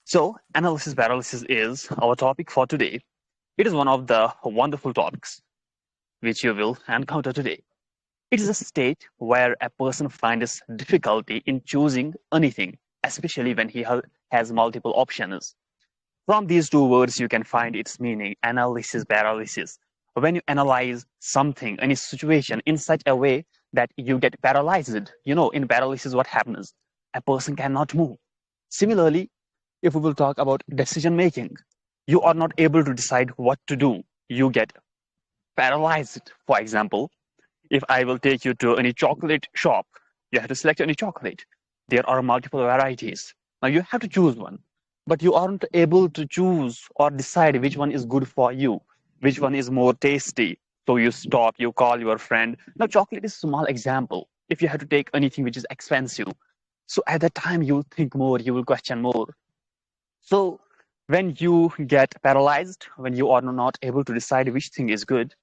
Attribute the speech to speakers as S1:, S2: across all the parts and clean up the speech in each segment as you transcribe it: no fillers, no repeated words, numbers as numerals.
S1: So, analysis paralysis is our topic for today. It is one of the wonderful topics which you will encounter today. It is a state where a person finds difficulty in choosing anything, especially when he has multiple options. From these two words, you can find its meaning analysis paralysis. When you analyze something, any situation in such a way that you get paralyzed, in paralysis, what happens? A person cannot move. Similarly, if we will talk about decision making, you are not able to decide what to do. You get paralyzed. For example, if I will take you to any chocolate shop, you have to select any chocolate. There are multiple varieties. Now you have to choose one, but you aren't able to choose or decide which one is good for you, which one is more tasty. So you stop, you call your friend. Now chocolate is a small example. If you have to take anything which is expensive, so at that time you will think more, you will question more. So when you get paralyzed, when you are not able to decide which thing is good,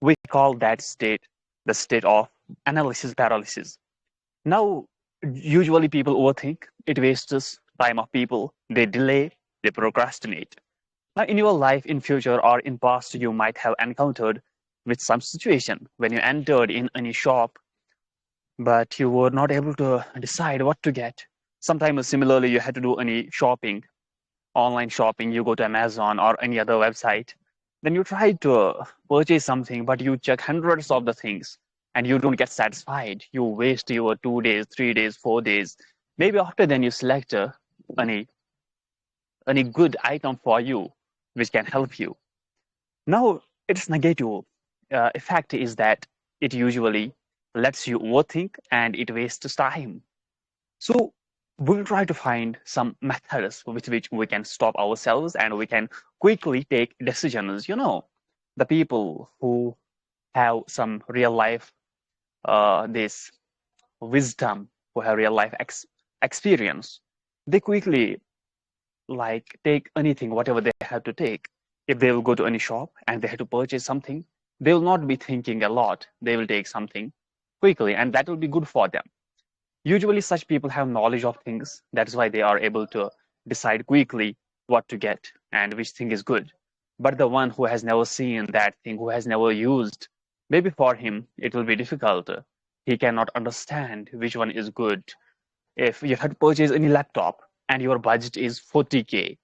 S1: we call that state the state of analysis paralysis. Now, usually people overthink, it wastes time of people, they delay, they procrastinate. Now, in your life, in future or in past, you might have encountered with some situation when you entered in any shop, but you were not able to decide what to get. Sometimes similarly, you had to do any shopping, online shopping, you go to Amazon or any other website, then you try to purchase something, but you check hundreds of the things and you don't get satisfied. You waste your 2 days, 3 days, 4 days. Maybe after then you select any any good item for you which can help you. Now its negative effect is that it usually lets you overthink and it wastes time. So we'll try to find some methods with which we can stop ourselves and we can quickly take decisions. The people who have some real life, this wisdom, who have real life experience, they quickly like take anything, whatever they have to take. If they will go to any shop and they have to purchase something, they will not be thinking a lot. They will take something quickly, and that will be good for them. Usually, such people have knowledge of things. That's why they are able to decide quickly what to get and which thing is good. But the one who has never seen that thing, who has never used, maybe for him it will be difficult. He cannot understand which one is good. If you have to purchase any laptop and your budget is 40K,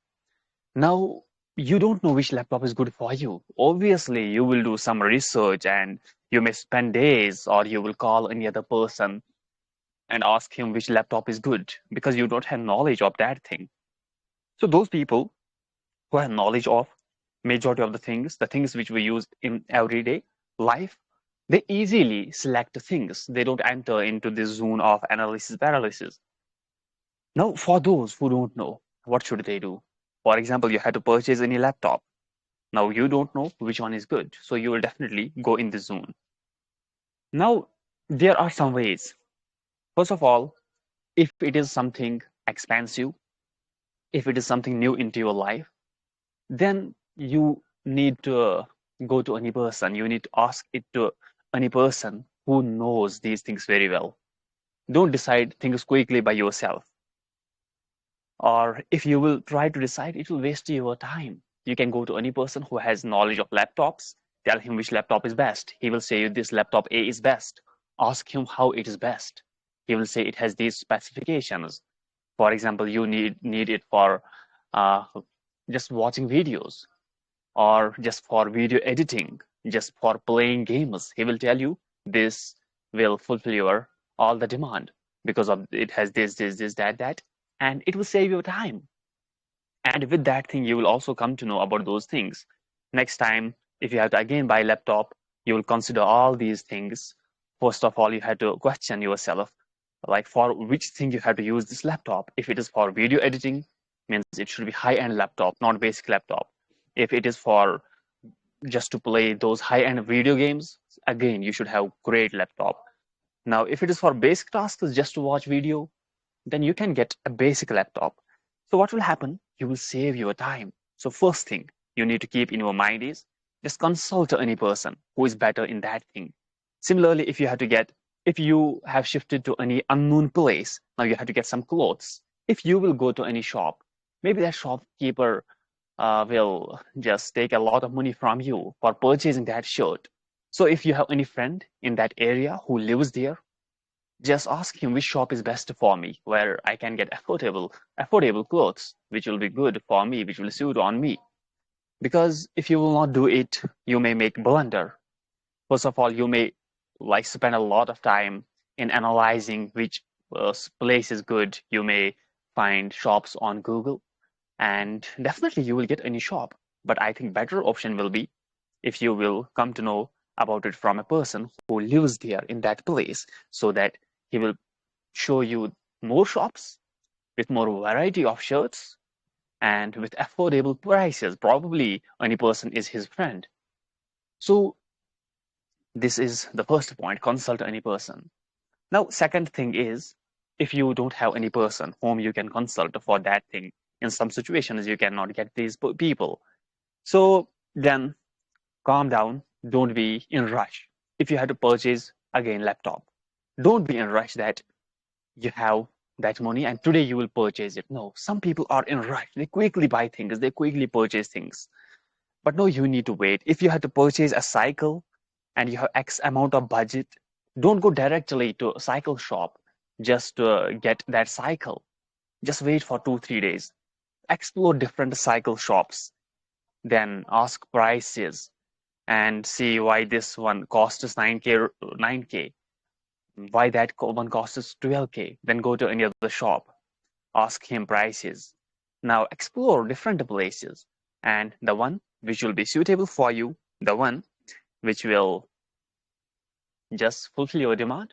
S1: now you don't know which laptop is good for you. Obviously, you will do some research and you may spend days or you will call any other person and ask him which laptop is good because you don't have knowledge of that thing. So those people who have knowledge of majority of the things which we use in everyday life, they easily select things. They don't enter into this zone of analysis paralysis. Now, for those who don't know, what should they do? For example, you had to purchase any laptop. Now you don't know which one is good, so you will definitely go in this zone. Now, there are some ways. First of all, if it is something expensive, if it is something new into your life, then you need to go to any person. You need to ask it to any person who knows these things very well. Don't decide things quickly by yourself. Or if you will try to decide, it will waste your time. You can go to any person who has knowledge of laptops, tell him which laptop is best. He will say this laptop A is best. Ask him how it is best. He will say it has these specifications. For example, you need it for uh, just watching videos or just for video editing, just for playing games. He will tell you this will fulfill your all the demand because of it has this, that, and it will save your time. And with that thing, you will also come to know about those things. Next time, if you have to again buy a laptop, you will consider all these things. First of all, you have to question yourself, like for which thing you have to use this laptop. If it is for video editing, means it should be high-end laptop, not basic laptop. If it is for just to play those high-end video games, again, you should have great laptop. Now, if it is for basic tasks, just to watch video, then you can get a basic laptop. So what will happen? You will save your time. So first thing you need to keep in your mind is just consult any person who is better in that thing. Similarly, if you have shifted to any unknown place, now you have to get some clothes. If you will go to any shop, Maybe that shopkeeper will just take a lot of money from you for purchasing that shirt. So if you have any friend in that area who lives there, just ask him which shop is best for me, where I can get affordable clothes, which will be good for me, which will suit on me. Because if you will not do it, you may make blunder. First of all, you may like spend a lot of time in analyzing which place is good. You may find shops on Google, and definitely you will get any shop. But I think better option will be if you will come to know about it from a person who lives there in that place, so that he will show you more shops with more variety of shirts and with affordable prices. Probably any person is his friend. So this is the first point, consult any person. Now, second thing is, if you don't have any person whom you can consult for that thing, in some situations you cannot get these people. So then calm down, don't be in rush. If you have to purchase again laptop, don't be in rush that you have that money and today you will purchase it. No, some people are in rush. They quickly buy things, they quickly purchase things. But no, you need to wait. If you have to purchase a cycle and you have X amount of budget, don't go directly to a cycle shop just to get that cycle. Just wait for 2, 3 days. Explore different cycle shops. Then ask prices and see why this one costs 9K, why that one costs 12K. Then go to any other shop, ask him prices. Now explore different places, and the one which will be suitable for you, the one which will just fulfill your demand,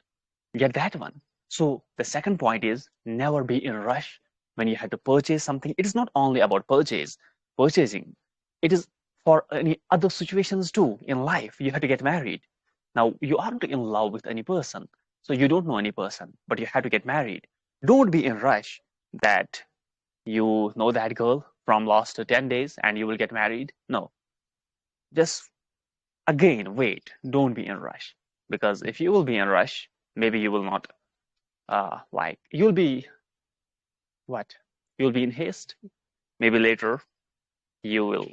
S1: get that one. So the second point is never be in a rush when you have to purchase something. It is not only about purchasing. It is for any other situations too in life. You have to get married. Now you aren't in love with any person, so you don't know any person, but you have to get married. Don't be in rush that you know that girl from last 10 days and you will get married. No, just again wait. Don't be in rush, because if you will be in rush, maybe you will not like you'll be what? You'll be in haste. Maybe later you will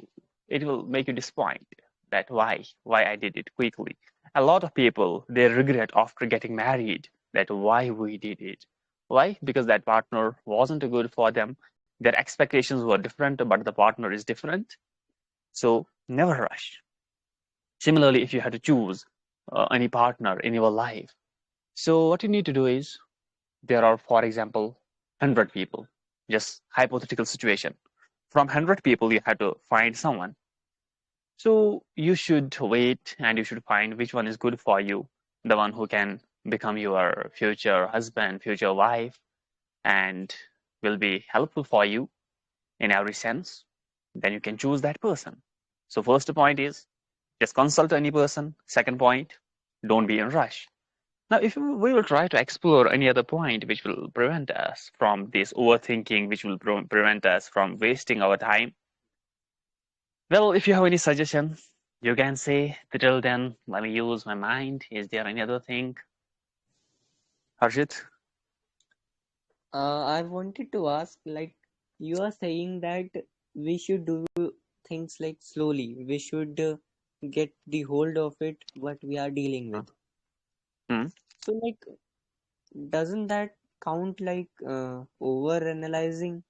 S1: it will make you disappointed that why I did it quickly. A lot of people they regret after getting married that why we did it. Why? Because that partner wasn't good for them. Their expectations were different, but the partner is different. So never rush. Similarly, if you had to choose any partner in your life, so what you need to do is there are, for example, 100 people, just hypothetical situation. From 100 people, you have to find someone. So you should wait and you should find which one is good for you, the one who can become your future husband, future wife, and will be helpful for you in every sense. Then you can choose that person. So first point is just consult any person. Second point, don't be in rush. Now, if we will try to explore any other point which will prevent us from this overthinking, which will prevent us from wasting our time, well, if you have any suggestion, you can say. Till then, let me use my mind. Is there any other thing, Harshit?
S2: I wanted to ask, like, you are saying that we should do things like slowly. We should get the hold of it, what we are dealing with.
S1: Hmm?
S2: So, like, doesn't that count like over analyzing?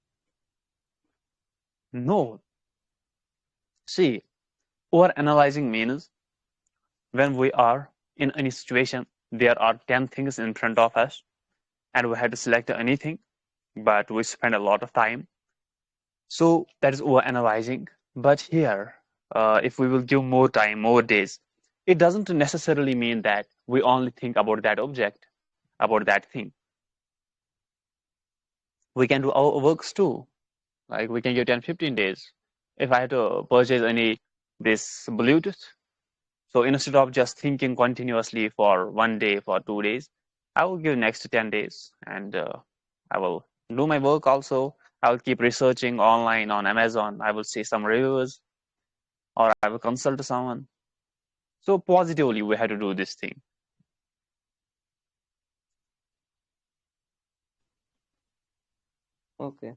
S1: No. See, over analyzing means when we are in any situation, there are 10 things in front of us, and we have to select anything, but we spend a lot of time. So that is over analyzing. But here, if we will give more time, more days, it doesn't necessarily mean that we only think about that object, about that thing. We can do our works too. Like we can give 10, 15 days. If I have to purchase any this Bluetooth, so instead of just thinking continuously for 1 day, for 2 days, I will give next 10 days and I will do my work also. I will keep researching online on Amazon. I will see some reviews or I will consult someone. So positively, we have to do this thing.
S2: Okay.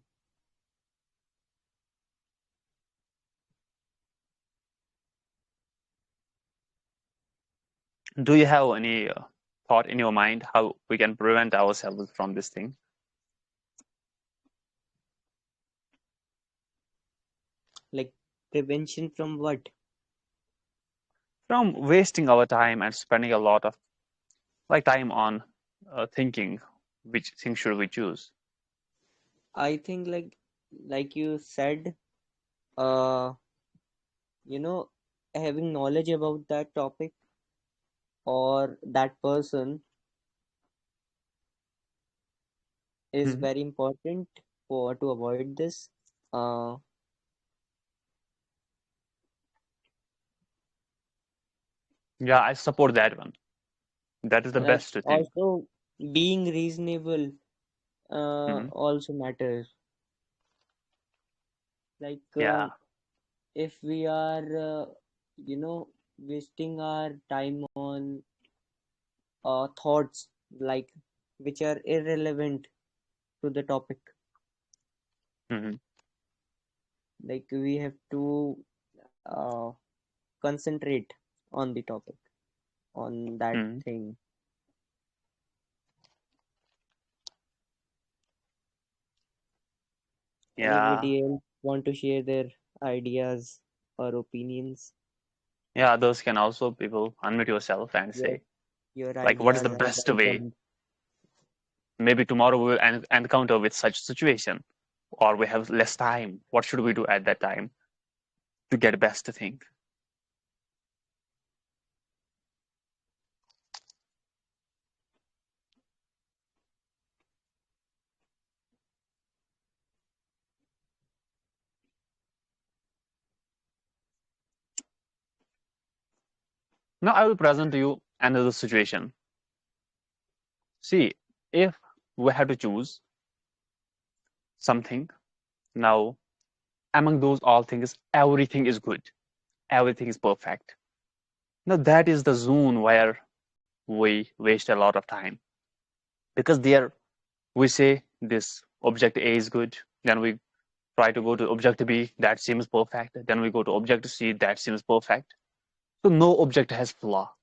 S1: Do you have any thought in your mind how we can prevent ourselves from this thing?
S2: Like prevention from what?
S1: From wasting our time and spending a lot of like time on thinking which thing should we choose.
S2: I think like you said, uh, having knowledge about that topic or that person is
S1: Mhm.
S2: very important for to avoid this. Uh,
S1: Yeah, I support that one. That is the
S2: like
S1: best thing.
S2: also being reasonable
S1: Mhm.
S2: also matters. Like
S1: Yeah.
S2: if we are you know wasting our time on thoughts like which are irrelevant to the topic,
S1: Mhm.
S2: like we have to concentrate on the topic, on that
S1: Mhm.
S2: thing.
S1: Yeah.
S2: Anybody else want to share their ideas or opinions?
S1: Yeah, others can also people unmute yourself and
S2: Your
S1: say
S2: your
S1: like what is the
S2: ideas are
S1: best way.
S2: welcomed.
S1: Maybe tomorrow we will encounter with such situation, or we have less time. What should we do at that time to get best thing? Now I will present to you another situation. See, if we have to choose something, now among those all things, everything is good, everything is perfect. Now that is the zone where we waste a lot of time, because there we say this object A is good, then we try to go to object B, that seems perfect, then we go to object C, that seems perfect. So no object has flaw,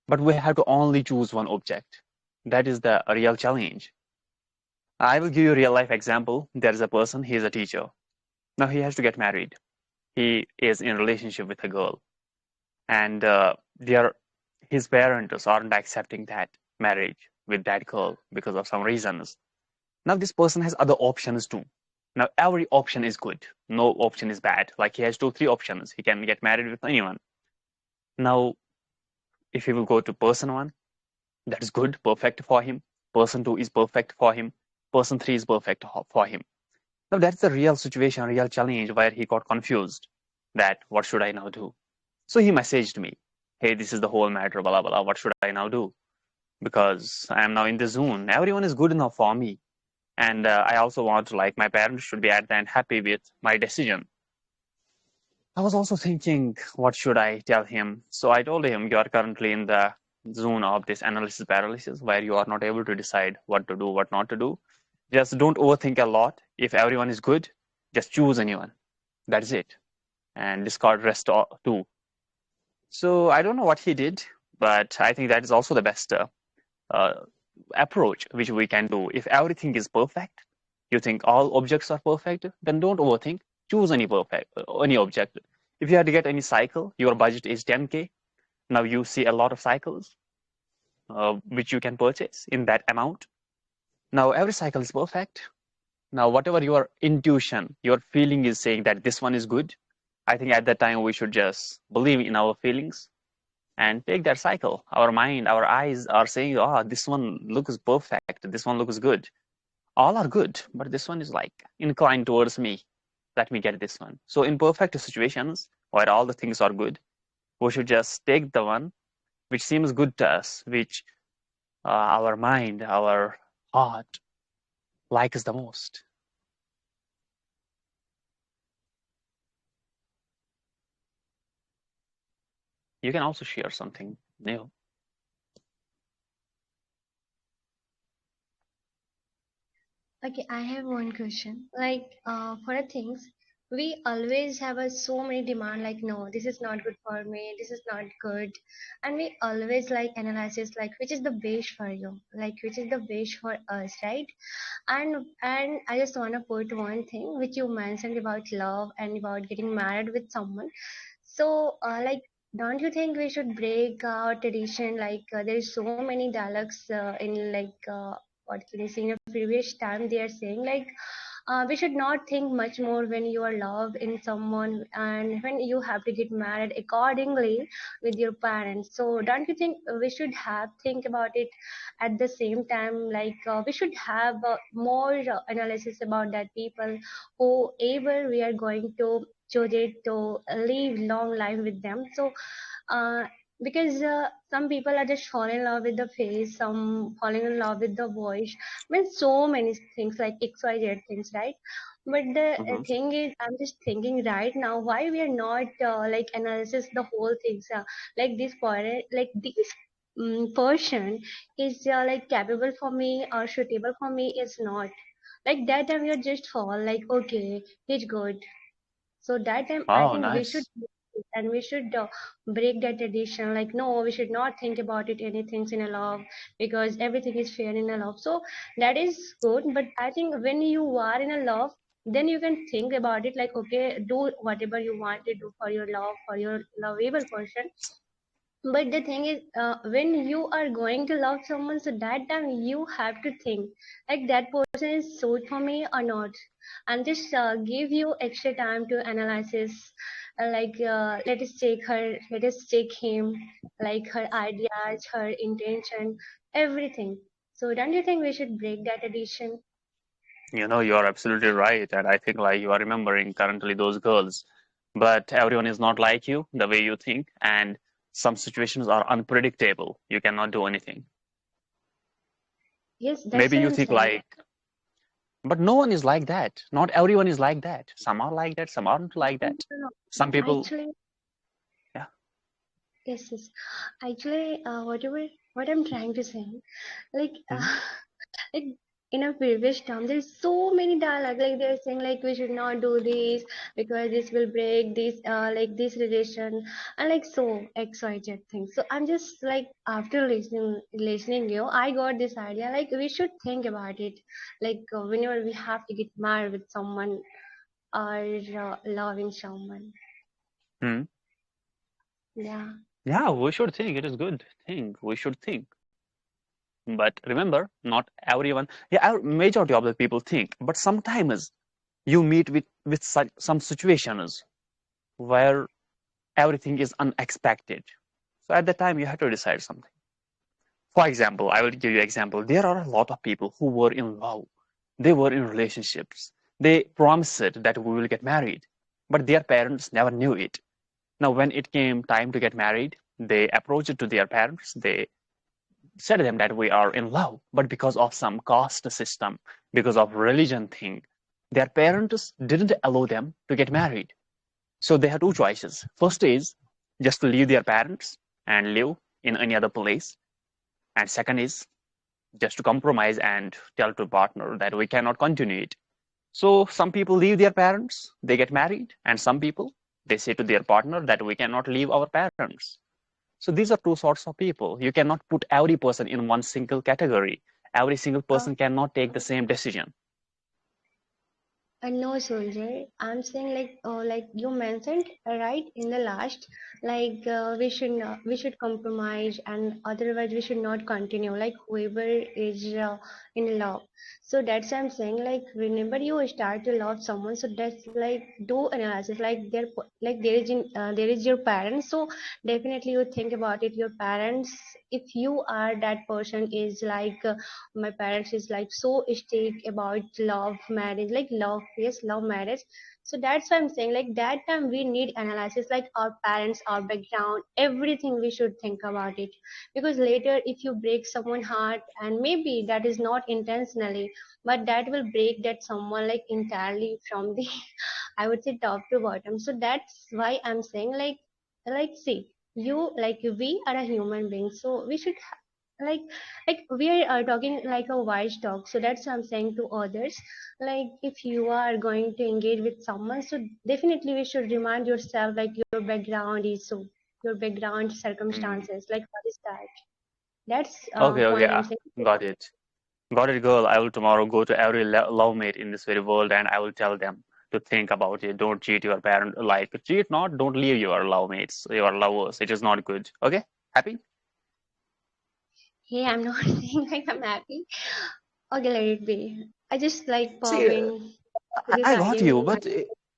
S1: but we have to only choose one object. That is the real challenge. I will give you a real life example. There is a person, he is a teacher. Now he has to get married. He is in a relationship with a girl, and his parents aren't accepting that marriage with that girl because of some reasons. Now this person has other options too. Now every option is good. No option is bad. Like he has two, three options. He can get married with anyone. Now, if he will go to person one, that is good, perfect for him. Person two is perfect for him. Person three is perfect for him. Now that's the real situation, real challenge where he got confused that what should I now do? So he messaged me, hey, this is the whole matter, blah, blah, blah. What should I now do? Because I am now in the zone. Everyone is good enough for me. And I also want to, like, my parents should be at the end happy with my decision. I was also thinking, what should I tell him? So I told him, you are currently in the zone of this analysis paralysis where you are not able to decide what to do, what not to do. Just don't overthink a lot. If everyone is good, just choose anyone. That's it. And discard rest too. So I don't know what he did, but I think that is also the best uh, approach which we can do. If everything is perfect, you think all objects are perfect, then don't overthink. Choose any object. If you had to get any cycle, your budget is 10K. Now you see a lot of cycles which you can purchase in that amount. Now every cycle is perfect. Now whatever your intuition, your feeling is saying that this one is good, I think at that time we should just believe in our feelings and take that cycle. Our mind, our eyes are saying, oh, this one looks perfect, this one looks good. All are good, but this one is like inclined towards me. Let me get this one. So in perfect situations where all the things are good, we should just take the one which seems good to us, which our mind, our heart likes the most. You can also share something new.
S3: Okay, I have one question. Like, for the things, we always have a so many demand like no, this is not good for me, this is not good, and we always like analysis like which is the best for you, like which is the best for us, right? And I just want to put one thing which you mentioned about love and about getting married with someone. So like, don't you think we should break our tradition? Like there is so many dialogues in like what can you say, in a previous time they are saying like we should not think much more when you are love in someone and when you have to get married accordingly with your parents. So don't you think we should have think about it at the same time? Like we should have more analysis about that people whoever we are going to choose it to live long life with them. So uh, because some people are just falling in love with the face, some falling in love with the voice. I mean, so many things like XYZ things, right? But the
S1: Hmm.
S3: thing is, I'm just thinking right now, why we are not like analysis the whole things, like this point, like this person is like capable for me or suitable for me is not. Like that time you just fall like okay, he's good, so that time I
S1: Oh,
S3: think we should
S1: nice.
S3: and we should break that tradition. Like no, we should not think about it anything in a love because everything is fair in a love. So that is good. But I think when you are in a love, then you can think about it like okay, do whatever you want to do for your love, for your lovable person. But the thing is, when you are going to love someone, so that time you have to think like that person is suit for me or not, and just give you extra time to analysis. Like let us take her, let us take him, like her ideas, her intention, everything. So don't you think we should break that addition?
S1: You are absolutely right. And I think like you are remembering currently those girls. But everyone is not like you, the way you think. And some situations are unpredictable. You cannot do anything.
S3: Yes, that's
S1: Maybe
S3: what
S1: you
S3: I'm
S1: think
S3: saying.
S1: like, but no one is like that. Not everyone is like that. Some are like that, some aren't like
S3: No,
S1: that.
S3: no, no.
S1: Some people,
S3: Actually,
S1: yeah.
S3: yes, yes. Actually, what I'm trying to say, like
S1: Mhm.
S3: like in a previous term there's so many dialogue like they're saying like we should not do this because this will break this like this relation and like so xyz things. So I'm just like after listening you, I got this idea like we should think about it, like whenever we have to get married with someone or loving someone.
S1: Mhm.
S3: Yeah.
S1: Yeah, we should think. It is good thing. We should think. But remember, not everyone, yeah, majority of the people think. But sometimes you meet with such, some situations where everything is unexpected. So at that time, you have to decide something. For example, I will give you an example. There are a lot of people who were in love. They were in relationships. They promised that we will get married, but their parents never knew it. Now, when it came time to get married, they approached it to their parents. They said to them that we are in love, but because of some caste system, because of religion thing, their parents didn't allow them to get married. So they had two choices. First is just to leave their parents and live in any other place. And second is just to compromise and tell to partner that we cannot continue it. So some people leave their parents, they get married, and some people they say to their partner that we cannot leave our parents. So these are two sorts of people. You cannot put every person in one single category. Every single person cannot take the same decision.
S3: No, soldier. I'm saying like you mentioned right in the last, like we should compromise and otherwise we should not continue. Like whoever is in love, so that's why I'm saying like whenever you start to love someone, so that's like do analysis. Like like there is your parents, so definitely you think about it. Your parents, if you are that person, is like. My parents is like so strict about love marriage, like love, yes, love marriage. So that's why I'm saying like that time we need analysis, like our parents, our background, everything we should think about it. Because later if you break someone heart, and maybe that is not intentionally, but that will break that someone like entirely from the I would say top to bottom. So that's why I'm saying like see, you like we are a human being, so we should like like we are talking like a wise talk, so that's what I'm saying to others. Like if you are going to engage with someone, so definitely we should remind yourself like your background is so, your background
S1: Mm.
S3: circumstances, like what is that, that's
S1: Okay, okay,
S3: point I'm saying.
S1: got it. Got it, girl. I will tomorrow go to every love mate in this very world and I will tell them to think about it. Don't cheat your parent. Like, cheat not, don't leave your love mates, your lovers. It is not good. Okay? Happy?
S3: Hey, I'm not saying like I'm happy. Okay, let it be. I just like
S1: See,
S3: popping this
S1: I got
S3: idea
S1: you,
S3: in my.
S1: but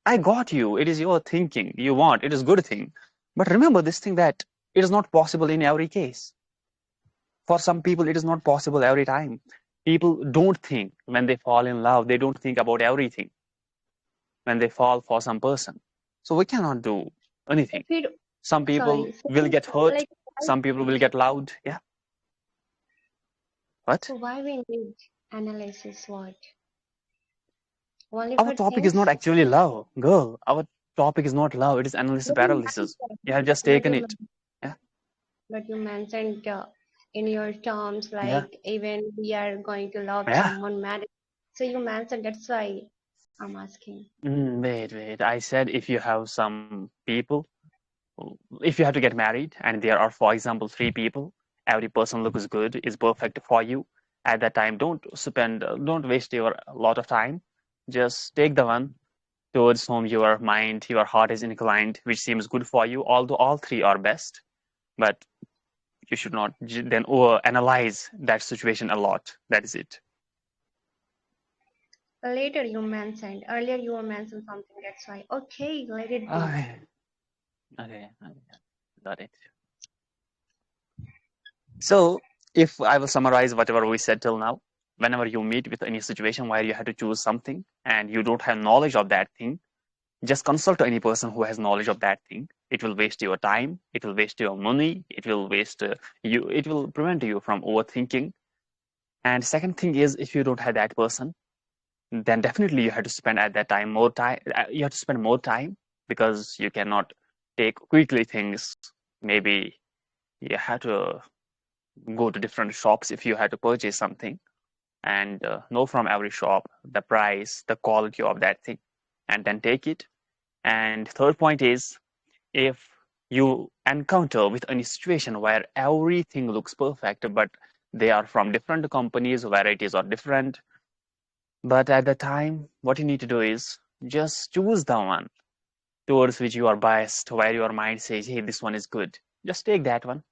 S1: I got you. It is your thinking. You want. It is good thing. But remember this thing that it is not possible in every case. For some people, it is not possible every time. People don't think when they fall in love. They don't think about everything when they fall for some person. So we cannot do anything.
S3: If we do-
S1: Some people
S3: Sorry, so
S1: will get hurt.
S3: like why,
S1: Some people will get loud. Yeah. What?
S3: so why we need analysis? What? Only
S1: Our
S3: for
S1: topic is not
S3: things.
S1: actually love, girl. Our topic is not love. It is analysis
S3: But you
S1: paralysis. You have
S3: mentioned,
S1: just taken it. Yeah.
S3: in your terms
S1: Yeah.
S3: like even we are going to love
S1: Yeah.
S3: someone married. So you mentioned, that's why I'm asking.
S1: Wait, wait. I said if you have some people, if you have to get married and there are, for example, three people, every person looks good, is perfect for you. At that time, don't waste your lot of time. Just take the one towards whom your mind, your heart is inclined, which seems good for you, although all three are best. But you should not then over analyze that situation a lot. That is it.
S3: Later you mentioned, earlier you were mentioned something, that's why. Okay, let it be.
S1: Okay, okay, got it. So, if I will summarize whatever we said till now, whenever you meet with any situation where you have to choose something and you don't have knowledge of that thing, just consult any person who has knowledge of that thing. It will waste your time, it will waste your money, it will waste you, it will prevent you from overthinking. And second thing is, if you don't have that person, then definitely you have to spend at that time more time. You have to spend more time because you cannot take quickly things. Maybe you have to go to different shops if you had to purchase something and know from every shop the price, the quality of that thing, and then take it. And third point is, if you encounter with any situation where everything looks perfect, but they are from different companies, varieties are different, but at the time, what you need to do is just choose the one towards which you are biased, where your mind says, hey, this one is good. Just take that one.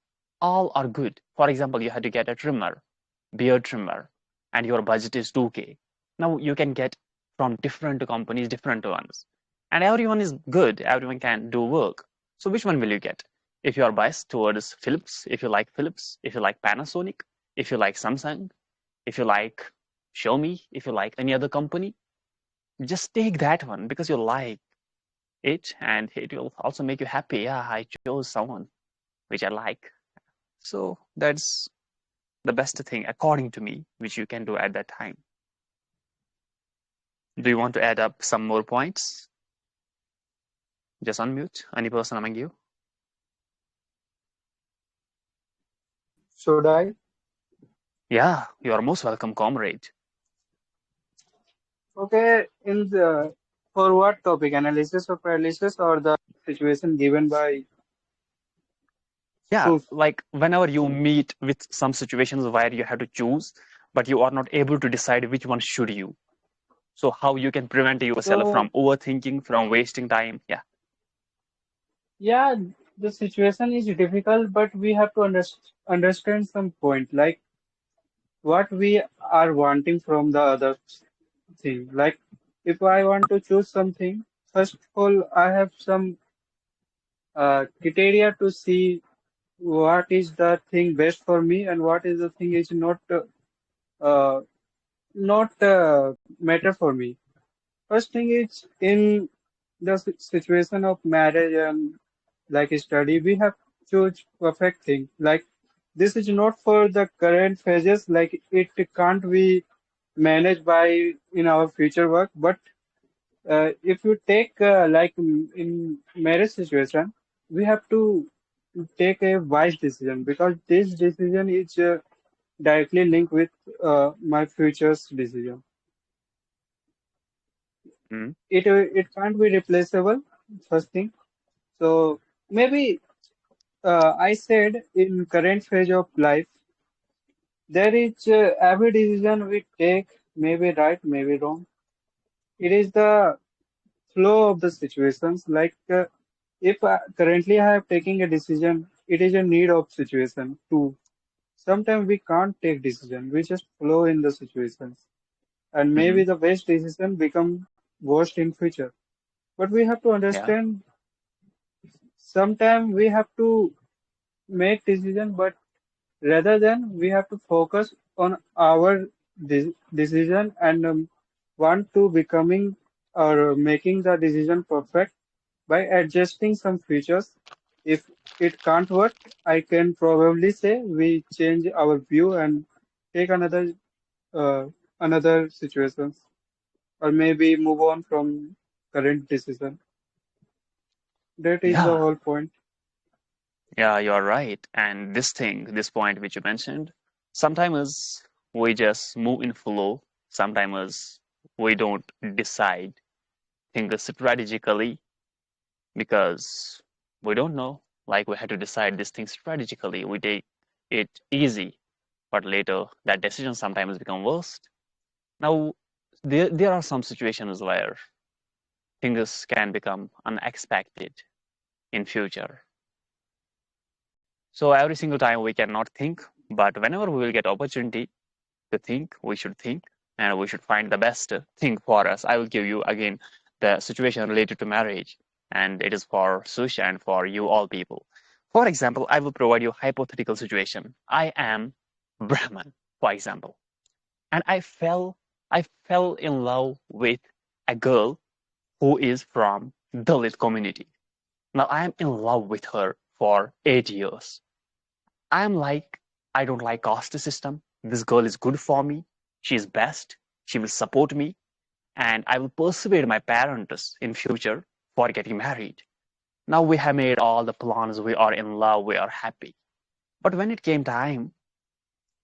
S1: All are good. For example, you had to get a trimmer, beard trimmer, and your budget is 2K. Now you can get from different companies, different ones. And everyone is good, everyone can do work. So which one will you get? If you are biased towards Philips, if you like Panasonic, if you like Samsung, if you like Xiaomi, if you like any other company, just take that one because you like it and it will also make you happy. Yeah, I chose someone which I like. So that's the best thing, according to me, which you can do at that time. Do you want to add up some more points? Just unmute any person among you.
S4: Should I?
S1: Yeah, you are most welcome, comrade.
S4: Okay, in the for what topic? Analysis of paralysis or the situation given by
S1: Yeah,
S4: proof?
S1: like whenever you meet with some situations where you have to choose, but you are not able to decide which one should you. So how you can prevent yourself
S4: So
S1: from overthinking, from wasting time. Yeah.
S4: yeah, the situation is difficult, but we have to understand some point, like what we are wanting from the other thing. Like if I want to choose something, first of all, I have some criteria to see what is the thing best for me and what is the thing is uh, not matter for me. First thing is in the situation of marriage and like study, we have choose perfect thing. Like this is not for the current phases. Like it can't be managed by in our future work. But if you take like in marriage situation, we have to take a wise decision because this decision is directly linked with my future's decision.
S1: Mm,
S4: It can't be replaceable. First thing. So maybe I said in current phase of life, there is every decision we take may be right, may be wrong. It is the flow of the situations. Like if currently I have taking a decision, it is a need of situation too. Sometimes we can't take decision. We just flow in the situations, and
S1: hmm
S4: maybe the best decision become worst in future. But we have to
S1: Yeah.
S4: understand. Sometimes we have to make decision, but rather than we have to focus on our decision and want to becoming or making the decision perfect by adjusting some features. If it can't work, I can probably say we change our view and take uh, another situations, or maybe move on from current decision. That is the
S1: Yeah.
S4: whole point.
S1: Yeah, you're right. And this thing, this point which you mentioned, sometimes we just move in flow. Sometimes we don't decide things strategically because we don't know. Like we had to decide this thing strategically. We take it easy, but later that decision sometimes become worst. Now, there are some situations where things can become unexpected in future. So every single time we cannot think, but whenever we will get opportunity to think, we should think, and we should find the best thing for us. I will give you again the situation related to marriage, and it is for Susha and for you all people. For example, I will provide you a hypothetical situation. I am Brahman, for example, and I fell in love with a girl who is from Dalit community. Now I am in love with her for 8 years. I'm like, I don't like caste system. This girl is good for me. She is best. She will support me, and I will persuade my parents in future for getting married. Now we have made all the plans. We are in love. We are happy. But when it came time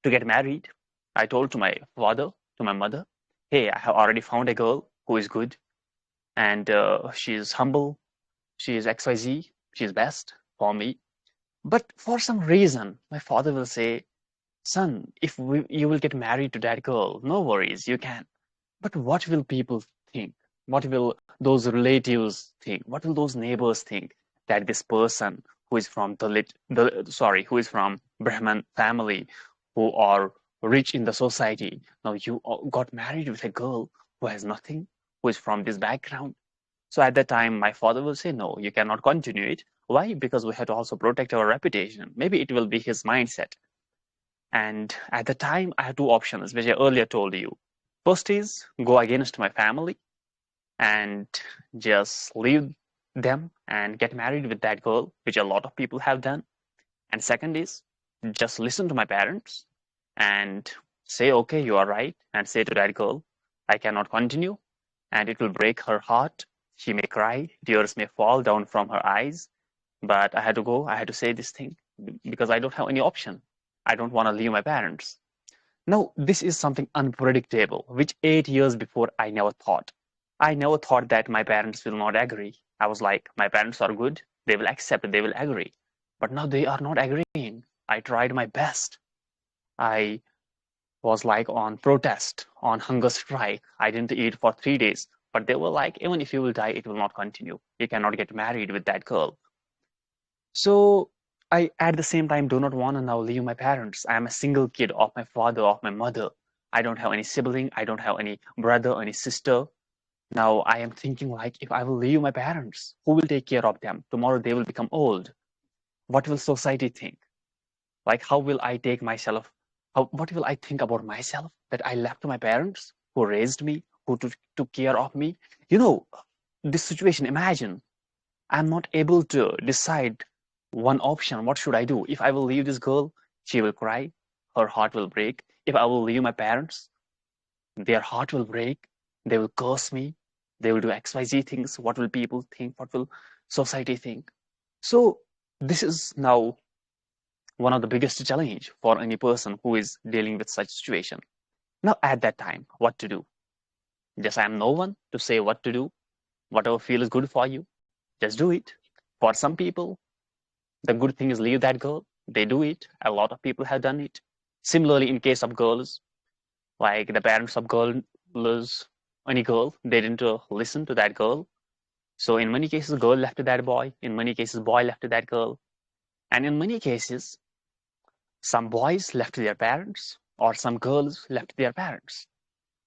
S1: to get married, I told to my father, to my mother, hey, I have already found a girl who is good, and she is humble. She is XYZ. She is best for me. But for some reason, my father will say, son, if you will get married to that girl, no worries, you can. But what will people think? What will those relatives think? What will those neighbors think that this person who is from who is from Brahman family, who are rich in the society, now you got married with a girl who has nothing, who is from this background. So at that time, my father will say, no, you cannot continue it. Why? Because we have to also protect our reputation. Maybe it will be his mindset. And at the time, I had two options, which I earlier told you. First is go against my family and just leave them and get married with that girl, which a lot of people have done. And second is just listen to my parents and say, okay, you are right, and say to that girl, I cannot continue, and it will break her heart. She may cry, tears may fall down from her eyes, but I had to go, I had to say this thing because I don't have any option. I don't want to leave my parents. Now, this is something unpredictable, which 8 years before I never thought. I never thought that my parents will not agree. I was like, my parents are good, they will accept, they will agree. But now they are not agreeing. I tried my best. I was like on protest, on hunger strike. I didn't eat for 3 days. But they were like, even if you will die, it will not continue. You cannot get married with that girl. So I, at the same time, do not want to now leave my parents. I am a single kid of my father, of my mother. I don't have any sibling. I don't have any brother, any sister. Now I am thinking like, if I will leave my parents, who will take care of them? Tomorrow they will become old. What will society think? Like, how will I take myself? What will I think about myself that I left my parents who raised me, who took care of me? You know, this situation, imagine I'm not able to decide one option. What should I do? If I will leave this girl, she will cry, her heart will break. If I will leave my parents, their heart will break, they will curse me, they will do XYZ things. What will people think? What will society think? So, this is now one of the biggest challenge for any person who is dealing with such situation. Now, at that time, what to do? Just I am no one to say what to do. Whatever feels good for you, just do it. For some people, the good thing is leave that girl. They do it. A lot of people have done it. Similarly, in case of girls, like the parents of girls, any girl, they didn't listen to that girl. So in many cases, girl left to that boy. In many cases, boy left to that girl. And in many cases, some boys left to their parents or some girls left to their parents.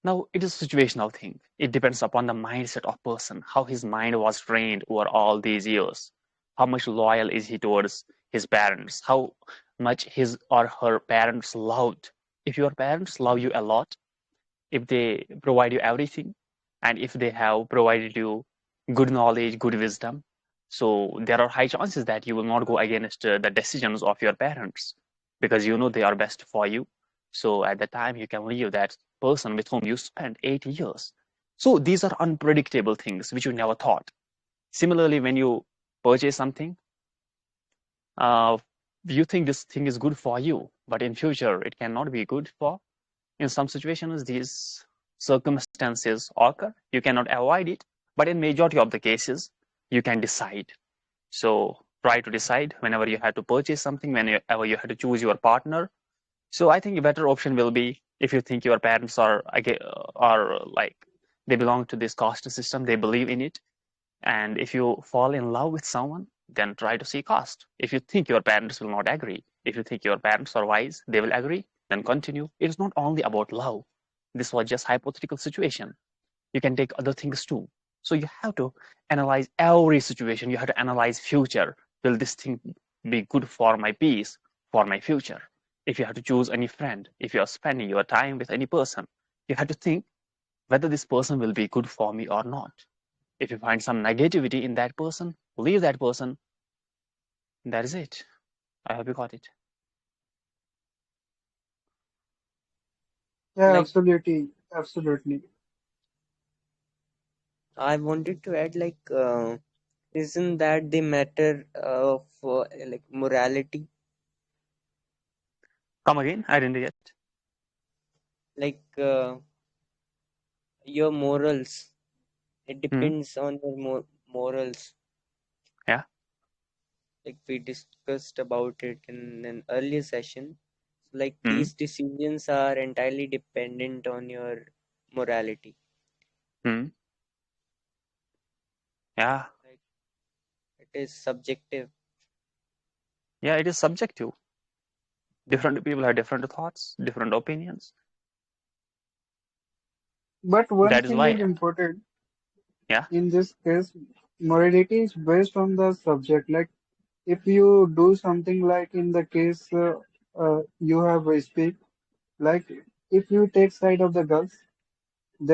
S1: Now, it is a situational thing. It depends upon the mindset of person, how his mind was trained over all these years. How much loyal is he towards his parents? How much his or her parents loved. If your parents love you a lot, if they provide you everything, and if they have provided you good knowledge, good wisdom, so there are high chances that you will not go against the decisions of your parents because you know they are best for you. So at the time, you can leave that person with whom you spent 8 years. So these are unpredictable things which you never thought. Similarly, when you purchase something, uh, you think this thing is good for you, but in future it cannot be good for. In some situations, these circumstances occur. You cannot avoid it, but in majority of the cases, you can decide. So try to decide whenever you have to purchase something, whenever you have to choose your partner. So I think a better option will be if you think your parents are like they belong to this caste system, they believe in it, and if you fall in love with someone, then try to see caste. If you think your parents will not agree, if you think your parents are wise, they will agree, then continue. It is not only about love. This was just hypothetical situation. You can take other things too. So you have to analyze every situation. You have to analyze future. Will this thing be good for my peace, for my future? If you have to choose any friend, if you are spending your time with any person, you have to think whether this person will be good for me or not. If you find some negativity in that person, leave that person. That is it. I hope you got it.
S4: Yeah,
S2: Like
S4: absolutely, absolutely.
S2: I wanted to add, like, isn't that the matter of like morality?
S1: Come again? I didn't get.
S2: Like your morals. It
S1: Hmm.
S2: depends on your morals.
S1: Yeah.
S2: Like we discussed about it in an earlier session. Like
S1: Hmm.
S2: these decisions are entirely dependent on your morality.
S1: Hmm. Yeah.
S2: Like it is subjective.
S1: Yeah. It is subjective. Different people have different thoughts, different opinions.
S4: But one
S1: That is
S4: thing is
S1: why.
S4: important
S1: Yeah.
S4: in this case, morality is based on the subject. Like if you do something like in the case you have a speak, like if you take side of the girls,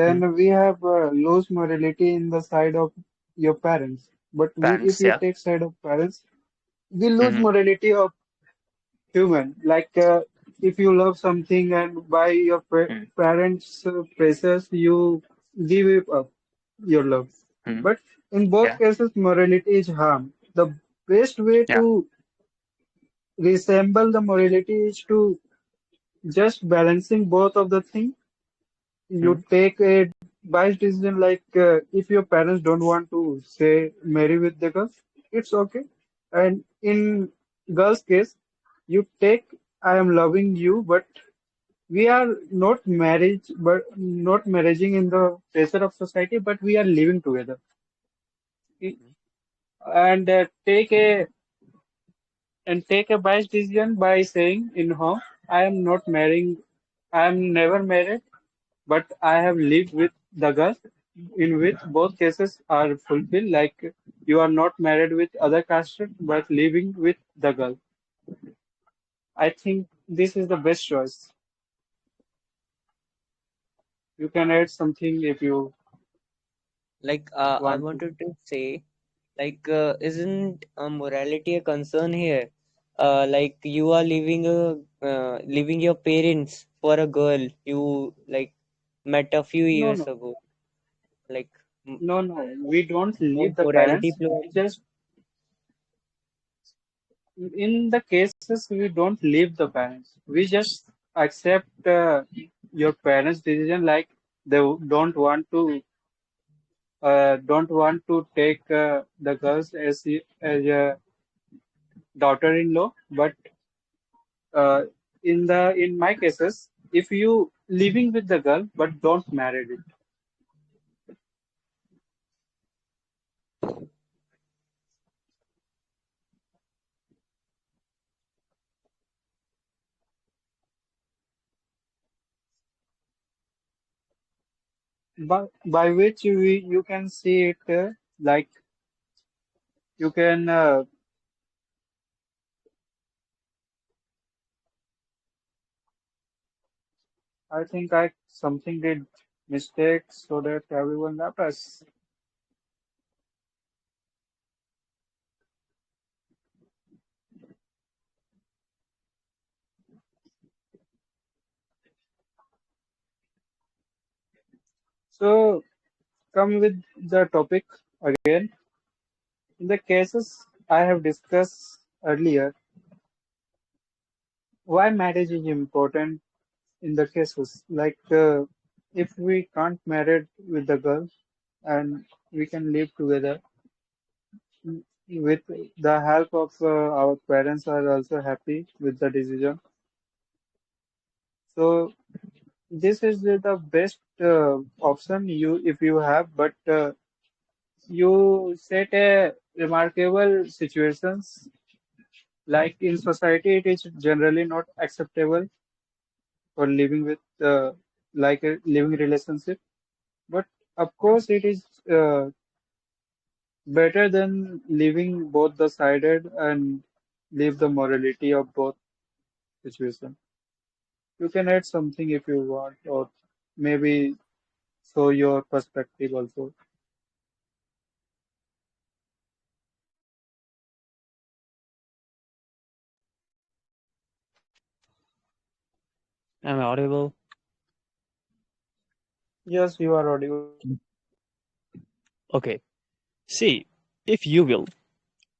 S1: Hmm.
S4: then we have lose morality in the side of your parents. But if
S1: Parents.
S4: you
S1: Yeah.
S4: take side of parents, we lose
S1: Hmm.
S4: morality of human. Like if you love something and by your
S1: Hmm.
S4: parents' pressures, you give it up your love.
S1: Hmm.
S4: But in both
S1: Yeah.
S4: cases, morality is harm. The best way
S1: Yeah.
S4: to resemble the morality is to just balancing both of the thing.
S1: Hmm.
S4: You take a wise decision like if your parents don't want to say marry with the girl, it's okay. And in girl's case, you take I am loving you, but we are not marriage, but not marrying in the pressure of society, but we are living together. And take a wise decision by saying in home, I am not marrying, I am never married, but I have lived with the girl in which both cases are fulfilled. Like you are not married with other caste, but living with the girl. I think this is the best choice. You can add something if you
S2: Like I
S4: want to.
S2: wanted to say, like isn't morality a concern here? Like you are leaving your parents for a girl you like met a few
S4: No,
S2: years
S4: no,
S2: ago. Like
S4: no. We don't
S2: won't
S4: leave the
S2: morality
S4: parents.
S2: play?
S4: We just In the cases we don't leave the parents. We just accept your parents' decision, like they don't want to take the girls as a daughter-in-law. But uh, in my cases, if you living with the girl but don't marry it, by which you can see it like you can. I think I something did mistake so that everyone left us. So come with the topic again. In the cases I have discussed earlier, why marriage is important in the cases like if we can't marry with the girl and we can live together with the help of our parents are also happy with the decision. So this is the best option you if you have, but you set a remarkable situations like in society it is generally not acceptable for living with like a living relationship, but of course it is better than living both the sided and leave the morality of both situations. You can add something if you want, or maybe show your perspective also.
S1: Am I audible?
S4: Yes, you are audible.
S1: Okay. See, if you will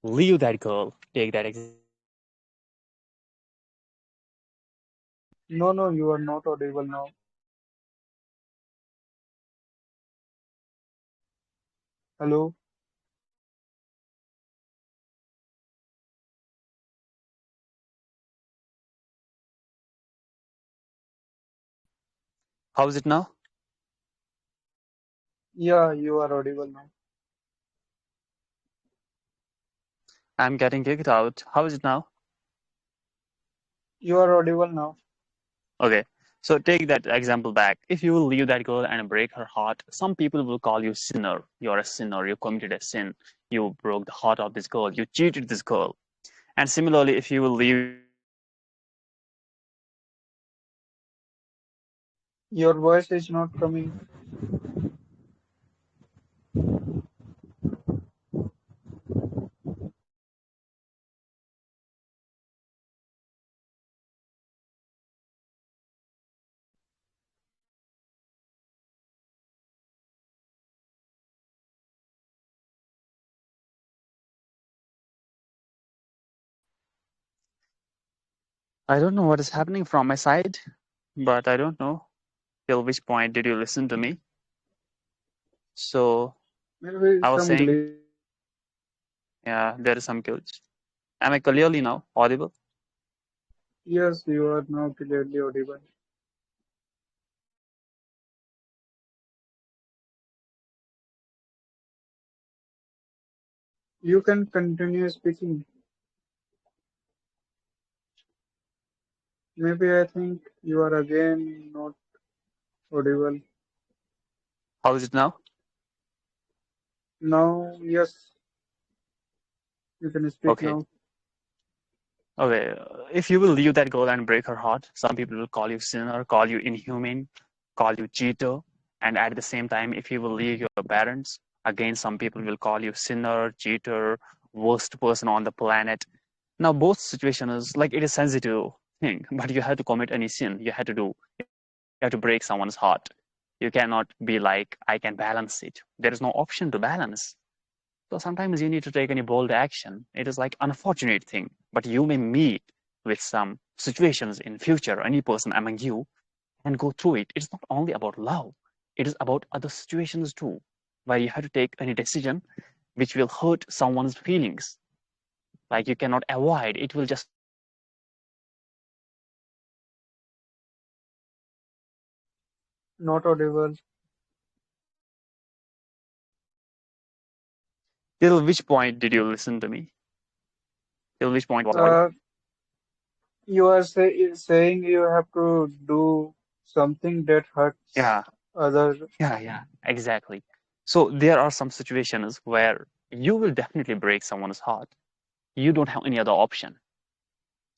S1: leave that girl, take that example back. If you will leave that girl and break her heart, some people will
S4: No,
S1: call
S4: no,
S1: you
S4: you are
S1: sinner,
S4: not audible
S1: call
S4: now.
S1: you inhuman, call you cheater, and at the same time, if you will leave that girl and break her
S4: Hello.
S1: heart, some people will call you sinner, call you imperfect, call you paralysis, and at the same time, if you will leave that girl and break her heart, some people will call you imperfect.
S4: Yeah, you are audible now.
S1: I'm getting kicked out. How is it now?
S4: You are audible now.
S1: Okay. So take that example back. If you will leave that girl and break her heart, some people will call you sinner. You're a sinner. You committed a sin. You broke the heart of this girl. You cheated this girl. And similarly, if you will leave that girl and break her heart, some people will call you imperfect. And at the same time, if
S4: Your
S1: you will
S4: voice
S1: leave
S4: is
S1: that girl
S4: not
S1: and break
S4: coming.
S1: her heart, I don't know what is happening from my side, but I don't know till which point did you listen to me. So
S4: Maybe
S1: I was
S4: some
S1: saying,
S4: glitch.
S1: yeah, there is some glitch. Am I clearly now audible?
S4: Yes, you are now clearly audible. You can continue speaking. Maybe I think you are again not audible.
S1: How is it now?
S4: Now, yes, you can speak
S1: Okay.
S4: now.
S1: Okay. If you will leave that girl and break her heart, some people will call you sinner, call you inhuman, call you cheater. And at the same time, if you will leave your parents, again, some people will call you sinner, cheater, worst person on the planet. Now, both situations, like it is sensitive thing, but you have to commit any sin. You have to do. You have to break someone's heart. You cannot be like, I can balance it. There is no option to balance. So sometimes you need to take any bold action. It is like unfortunate thing, but you may meet with some situations in future, any person among you, and go through it. It's not only about love. It is about other situations too, where you have to take any decision which will hurt someone's feelings. Like you cannot avoid, it will just come to you.
S4: Not audible.
S1: Till which point did you listen to me? Till which point was audible?
S4: Uh, you are saying you have to do something that hurts
S1: Yeah,
S4: other.
S1: yeah, exactly. So there are some situations where you will definitely break someone's heart. You don't have any other option.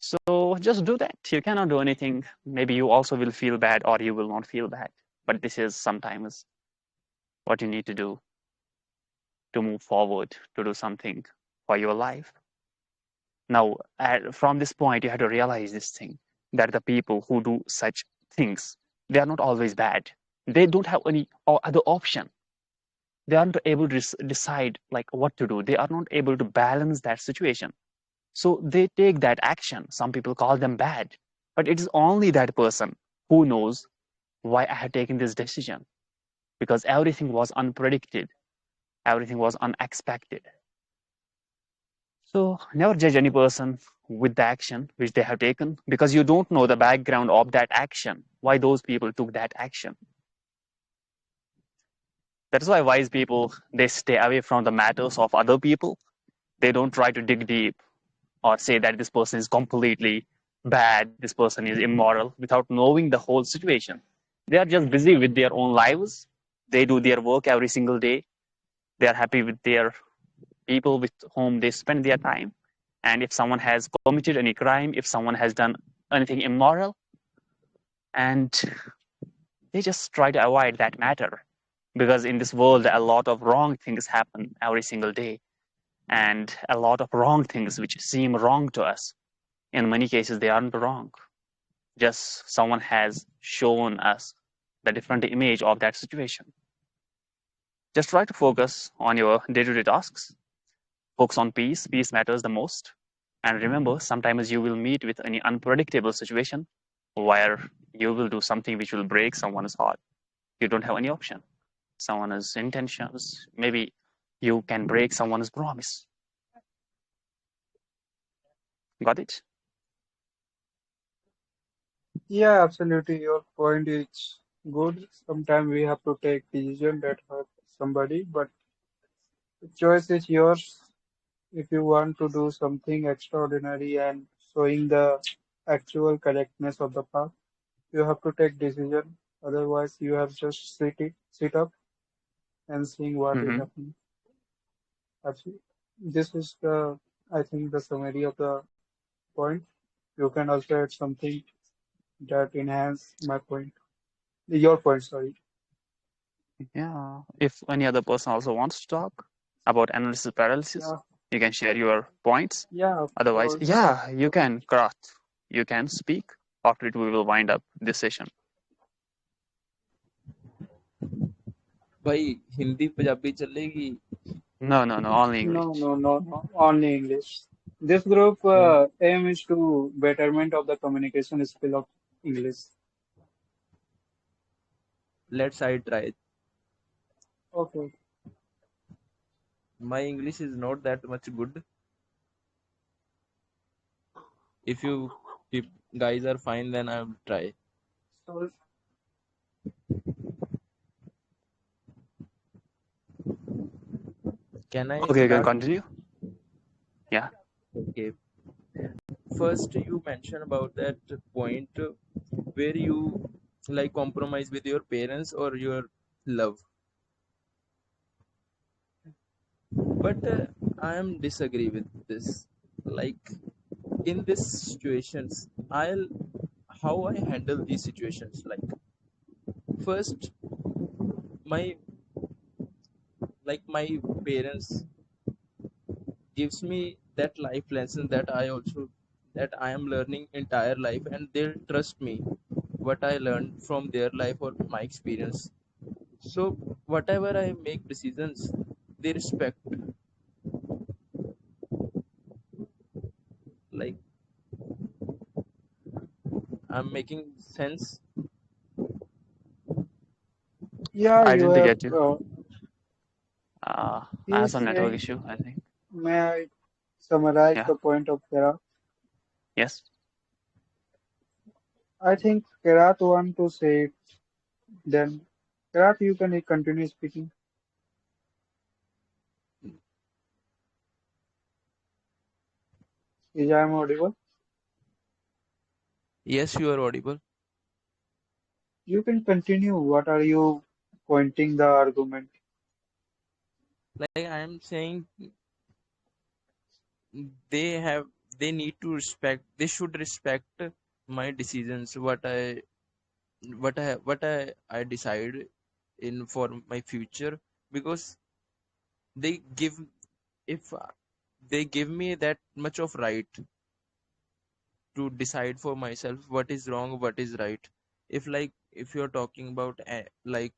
S1: So just do that. You cannot do anything. Maybe you also will feel bad or you will not feel bad. But this is sometimes what you need to do to move forward, to do something for your life. Now, from this point, you have to realize this thing that the people who do such things, they are not always bad. They don't have any other option. They aren't able to decide like what to do. They are not able to balance that situation. So they take that action. Some people call them bad, but it is only that person who knows why I had taken this decision because everything was unpredicted, everything was unexpected. So never judge any person with the action which they have taken because you don't know the background of that action, why those people took that action. That is why wise people they stay away from the matters of other people. They don't try to dig deep or say that this person is completely bad, this person is immoral without knowing the whole situation. They are just busy with their own lives. They do their work every single day. They are happy with their people with whom they spend their time. And if someone has committed any crime, if someone has done anything immoral, and they just try to avoid that matter. Because in this world, a lot of wrong things happen every single day, and a lot of wrong things which seem wrong to us. In many cases, they aren't wrong. Just someone has shown us the different image of that situation. Just try to focus on your day to day tasks. Focus on peace. Peace matters the most. And remember, sometimes you will meet with any unpredictable situation where you will do something which will break someone's heart. You don't have any option. Someone's intentions, maybe you can break someone's promise. Got it?
S4: Yeah, absolutely. Your point is good. Sometimes we have to take decision that hurt somebody, but the choice is yours. If you want to do something extraordinary and showing the actual correctness of the path, you have to take decision. Otherwise, you have just sit up and seeing what is
S1: Mm-hmm.
S4: happening. Actually, this is the, I think, the summary of the point. You can also add something that enhance my point, your point, sorry.
S1: Yeah. If any other person also wants to talk about analysis paralysis,
S4: Yeah,
S1: you can share your points.
S4: yeah, of
S1: Otherwise,
S4: course.
S1: yeah, you can, Krath. You can speak. After it, we will wind up this session.
S5: भाई हिंदी पंजाबी चलेगी
S1: No, only
S4: No,
S1: English.
S4: no, no, no, only English. This group aim is to betterment of the communication skill of English.
S5: let's I try.
S4: Okay.
S5: My English is not that much good. If you guys are fine, then I'll try.
S4: So,
S5: Can I
S1: Okay, you can
S5: start?
S1: continue. Yeah.
S5: Okay. First, you mentioned about that point where you like compromise with your parents or your love. But I am disagree with this. Like in these situations, I'll how I handle these situations. Like first, my my parents gives me that life lesson that I am learning entire life, and they'll trust me what I learned from their life or my experience. So whatever I make decisions, they respect. I'm making sense.
S4: Yeah,
S1: I
S4: you
S1: didn't
S4: have.
S1: get you. I have
S4: He's
S1: some network
S4: saying,
S1: issue, I think.
S4: may I summarize
S1: Yeah.
S4: the point of Kara?
S1: Yes.
S4: I think Karat want to say it. Then, Karat, you can continue speaking. Is I am audible?
S5: Yes, you are audible.
S4: You can continue. What are you pointing the argument?
S5: Like I am saying, they have they need to respect. They should respect my decisions. What I decide in for my future, because they give if they give me that much of right to decide for myself what is wrong, what is right. If you're talking about like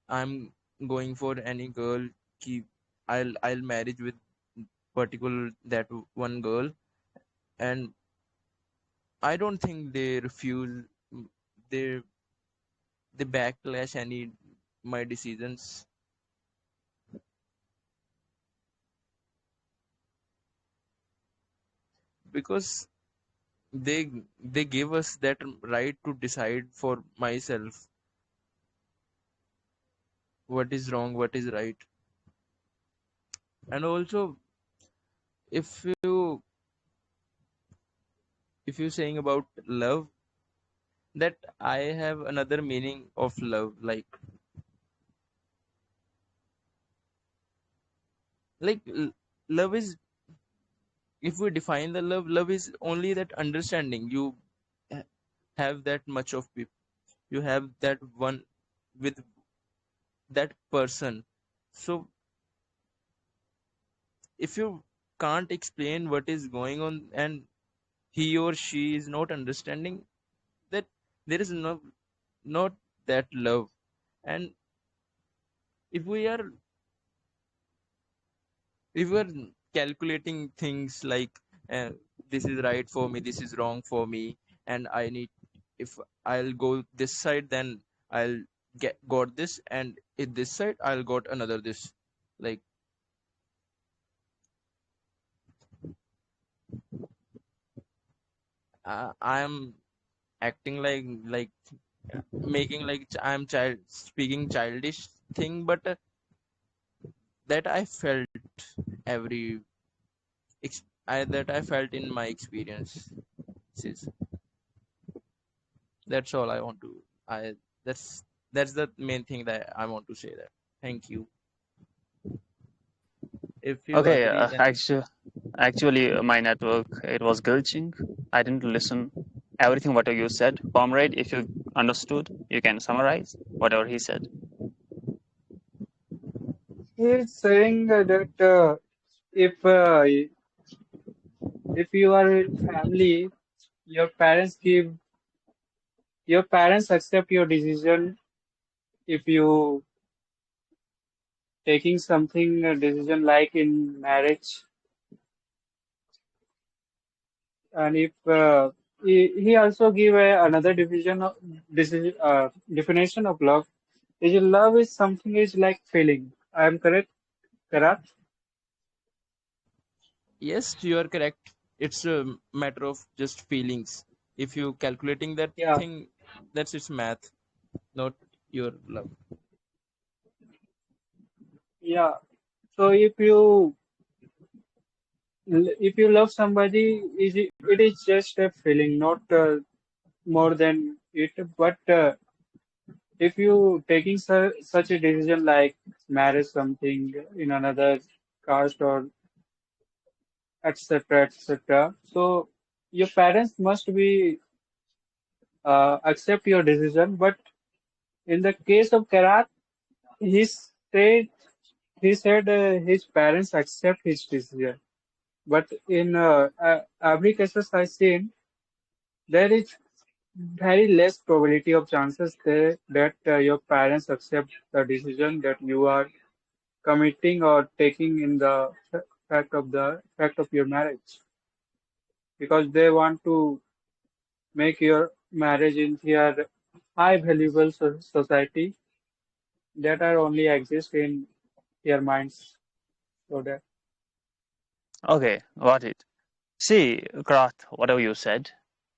S5: I'm going for any girl, ki I'll marriage with particular that one girl, and I don't think they refuse, they they backlash any my decisions, because they they give us that right to decide for myself what is wrong, what is right. And also, if you if you're saying about love, that I have another meaning of love, like love is, if we define the love is only that understanding you ha- have that much of people, you have that one with that person. So if you can't explain what is going on, and he or she is not understanding, that there is not that love. And if we are if we are calculating things like, uh, this is right for me, this is wrong for me, and I need, if I'll go this side, then I'll got this, and in this side I'll got another this, like I'm acting like making like I'm child speaking childish thing, but that I felt every that I felt in my experience. Sis. That's all I want to. I that's the main thing that I want to say. That thank you. If you
S1: Okay.
S5: agree, then
S1: Actually, my network, it was glitching. I didn't listen everything what you said. Comrade, if you understood, you can summarize whatever he said.
S4: He's saying that if you are in family, your parents give your parents accept your decision if you taking something decision like in marriage, and if he also give another division of decision definition of love. Is love is something is like feeling. I am correct, correct?
S5: yes, you are correct. It's a matter of just feelings. If you calculating that
S4: Yeah,
S5: thing, that's its math, not your love.
S4: yeah. So if you love somebody, it is just a feeling, not more than it. But if you taking such a decision like marriage something in another caste or etc etc, so your parents must be accept your decision. But in the case of Karat, he said he said his parents accept his decision. But in every cases I seen, there is very less probability of chances there that your parents accept the decision that you are committing or taking in the fact of your marriage, because they want to make your marriage in their high valuable society that are only exist in their minds. So that
S1: Okay, got it. See, Krath, whatever you said,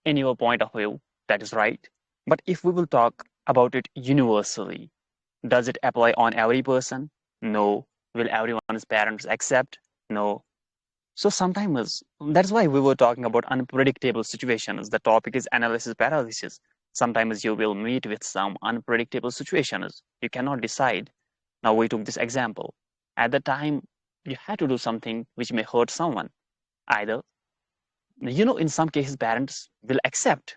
S1: in your point of view, that is right. But if we will talk about it universally, does it apply on every person? No. Will everyone's parents accept? No. So sometimes that's why we were talking about unpredictable situations. The topic is analysis paralysis. Sometimes you will meet with some unpredictable situations. You cannot decide. Now we took this example. At the time, you had to do something which may hurt someone. Either, in some cases, parents will accept.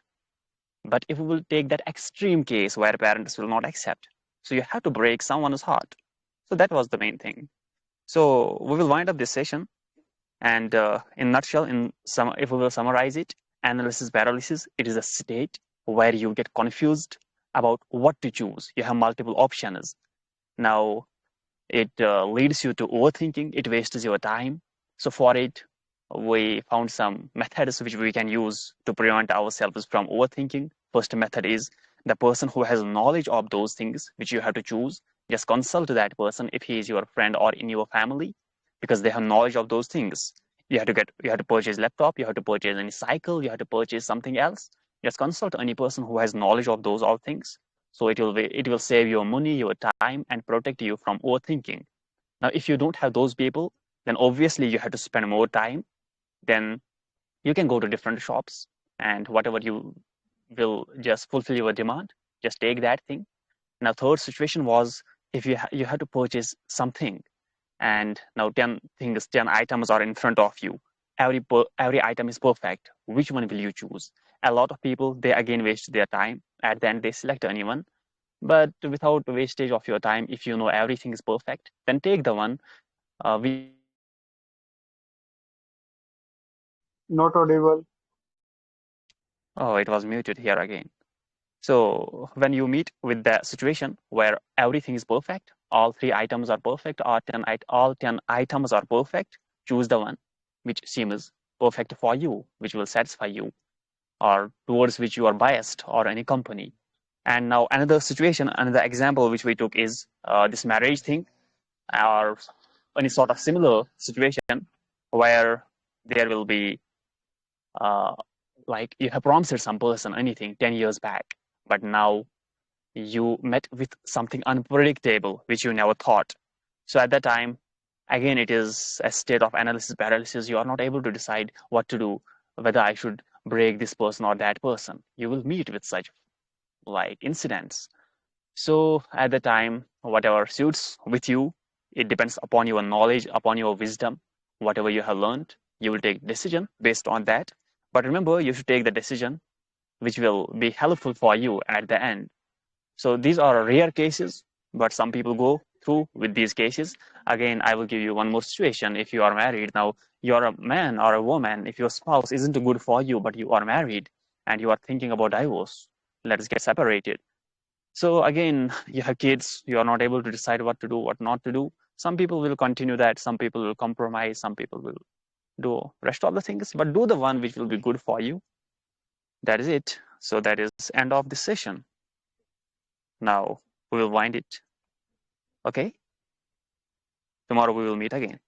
S1: But if we will take that extreme case where parents will not accept, so you have to break someone's heart. So that was the main thing. So we will wind up this session. And in a nutshell, if we will summarize it, analysis paralysis, it is a state where you get confused about what to choose. You have multiple options. Now, it leads you to overthinking. It wastes your time. So for it, we found some methods which we can use to prevent ourselves from overthinking. First method is the person who has knowledge of those things which you have to choose. Just consult that person if he is your friend or in your family, because they have knowledge of those things. You have to purchase laptop, you have to purchase any cycle, you have to purchase something else. Just consult any person who has knowledge of those all things. So it will save your money, your time, and protect you from overthinking. Now, if you don't have those people, then obviously you have to spend more time. Then you can go to different shops, and whatever you will just fulfill your demand, just take that thing. Now, third situation was if you have to purchase something, and now 10 items are in front of you. Every item is perfect. Which one will you choose? A lot of people, they again waste their time. At the end, they select anyone. But without wastage of your time, if you know everything is perfect, then take the one which is perfect.
S4: not audible.
S1: Oh, it was muted here again. So when you meet with the situation where everything is perfect, all three items are perfect, or all 10 items are perfect, choose the one which seems perfect for you, which will satisfy you, or towards which you are biased, or any company. And now another example which we took is this marriage thing, or any sort of similar situation where there will be uh, like you have promised some person anything 10 years back, but now you met with something unpredictable which you never thought. So at that time, again, it is a state of analysis paralysis. You are not able to decide what to do, whether I should break this person or that person. You will meet with such like incidents. So at the time, whatever suits with you, it depends upon your knowledge, upon your wisdom, whatever you have learned, you will take decision based on that. But remember, you should take the decision which will be helpful for you at the end. So these are rare cases, but some people go through with these cases. Again, I will give you one more situation. If you are married, now you're a man or a woman, if your spouse isn't good for you, but you are married and you are thinking about divorce, let's get separated. So again, you have kids, you are not able to decide what to do, what not to do. Some people will continue that, some people will compromise, some people will do rest of the things, but do the one which will be good for you. That is it. So that is end of this session. Now we will wind it. Okay? Tomorrow we will meet again.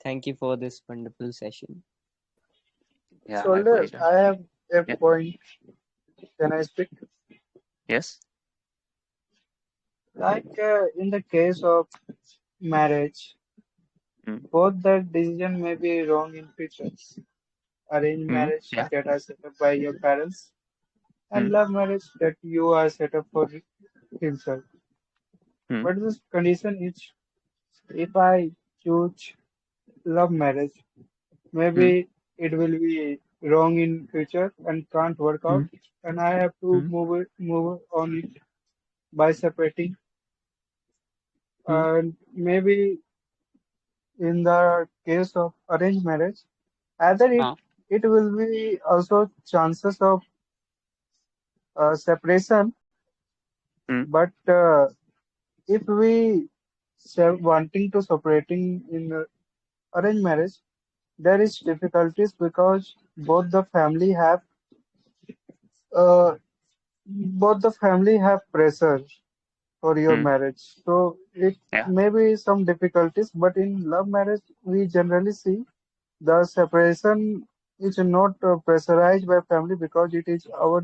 S2: Thank you for this wonderful session.
S1: Yeah, my
S4: Soldier,
S1: pleasure.
S4: I have a
S1: Yeah.
S4: point. Can I speak?
S1: Yes.
S4: Like in the case of marriage,
S1: Mm.
S4: both the decision may be wrong in futures. Arranged
S1: Mm.
S4: marriage
S1: Yeah.
S4: that are set up by your parents, and
S1: Mm.
S4: love marriage that you are set up for himself.
S1: Mm.
S4: But this condition is if I choose love marriage,
S1: Mm.
S4: maybe it will be wrong in future and can't work out,
S1: Mm.
S4: and I have to
S1: Mm.
S4: move on it by separating.
S1: Mm.
S4: And maybe in the case of arranged marriage, either
S1: Uh.
S4: it will be also chances of separation,
S1: Mm.
S4: but if we wanting to separating in arranged marriage, there is difficulties because uh, both the family have pressure for your
S1: Hmm.
S4: marriage. So it
S1: Yeah.
S4: may be some difficulties, but in love marriage, we generally see the separation is not pressurized by family because it is our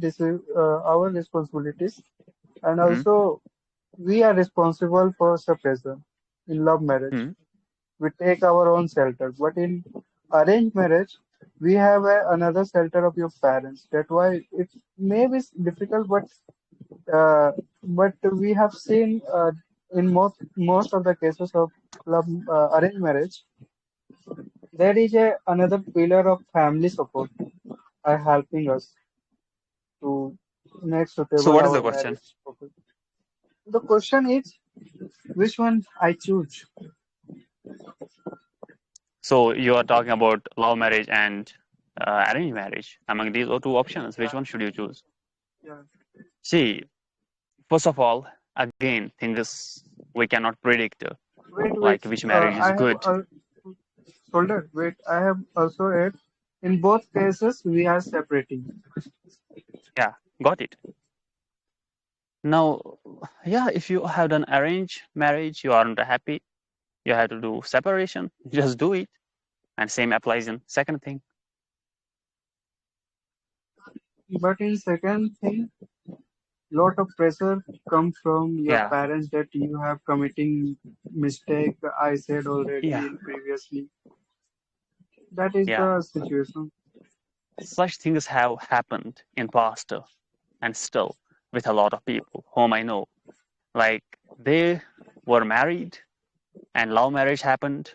S4: responsibilities, and
S1: Hmm.
S4: also we are responsible for separation in love marriage.
S1: Hmm.
S4: We take our own shelter. But in arranged marriage, we have another shelter of your parents. That's why it may be difficult, uh, but we have seen in most of the cases of arranged marriage, there is another pillar of family support are helping us to make
S1: So
S4: suitable
S1: what is the
S4: our
S1: question?
S4: marriage. Okay. The question is which one I choose.
S1: So you are talking about love marriage and arranged marriage. Among these two options, which one should you choose?
S4: Yeah.
S1: See, first of all, again, things we cannot predict,
S4: Wait.
S1: like which marriage is
S4: I have
S1: good.
S4: Solder. Wait, I have also read. In both cases, we are separating.
S1: Yeah, got it. Now, yeah, if you have done arranged marriage, you aren't happy, you have to do separation, just do it. And same applies in second thing.
S4: But in second thing, lot of pressure comes from your
S1: Yeah,
S4: parents that you have committing mistake. I said already
S1: yeah,
S4: in previously. That is
S1: yeah.
S4: the situation.
S1: Such things have happened in past and still with a lot of people whom I know. Like they were married and love marriage happened,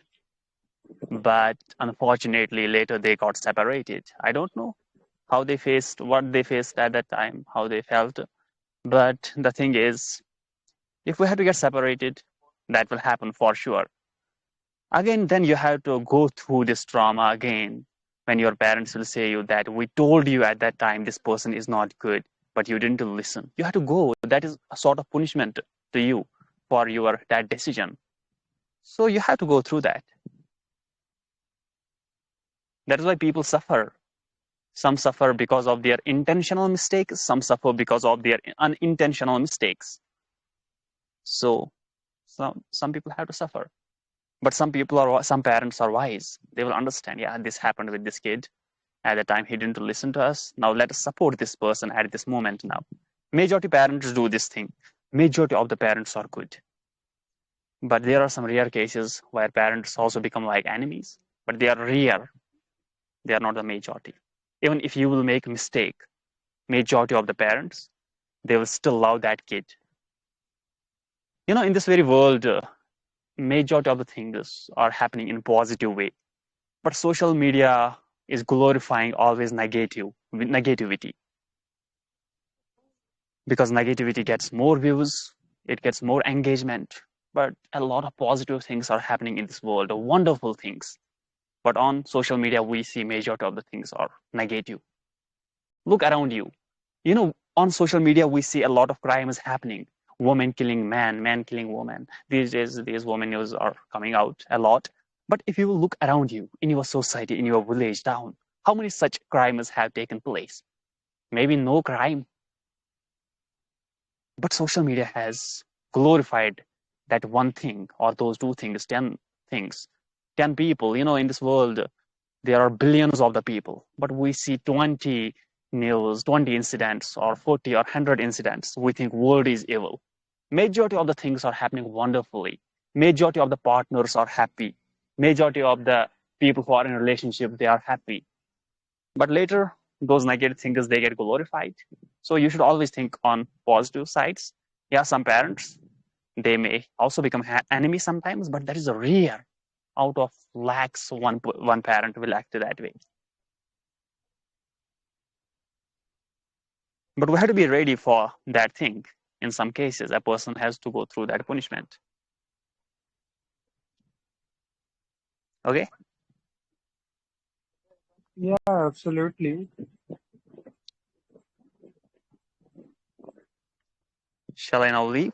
S1: but unfortunately later they got separated. I don't know how they faced what they faced at that time, how they felt. But the thing is, if we have to get separated, that will happen for sure. Again, then you have to go through this trauma again when your parents will say you that we told you at that time this person is not good, but you didn't listen. You have to go. That is a sort of punishment to you for your that decision. So you have to go through that. That is why people suffer. Some suffer because of their intentional mistakes, some suffer because of their unintentional mistakes. So some people have to suffer. But some parents are wise. They will understand, yeah, this happened with this kid. At the time he didn't listen to us. Now let us support this person at this moment now. Majority parents do this thing. Majority of the parents are good. But there are some rare cases where parents also become like enemies. But they are rare. They are not the majority. Even if you will make a mistake, majority of the parents, they will still love that kid. In this very world, majority of the things are happening in a positive way. But social media is glorifying always negativity, because negativity gets more views, it gets more engagement. But a lot of positive things are happening in this world, wonderful things. But on social media, we see majority of the things are negative. Look around you. On social media, we see a lot of crime is happening. Woman killing man, man killing woman. These days, these women news are coming out a lot. But if you look around you, in your society, in your village, town, how many such crimes have taken place? Maybe no crime. But social media has glorified that one thing or those two things, 10 things, 10 people. In this world, there are billions of the people, but we see 20 news, 20 incidents, or 40 or 100 incidents. We think world is evil. Majority of the things are happening wonderfully. Majority of the partners are happy. Majority of the people who are in a relationship, they are happy. But later, those negative things, they get glorified. So you should always think on positive sides. Yeah, some parents, they may also become enemies sometimes, but that is a rare. Out of lakhs, one parent will act that way. But we have to be ready for that thing. In some cases, a person has to go through that punishment. Okay,
S4: Yeah, absolutely.
S1: shall I now leave?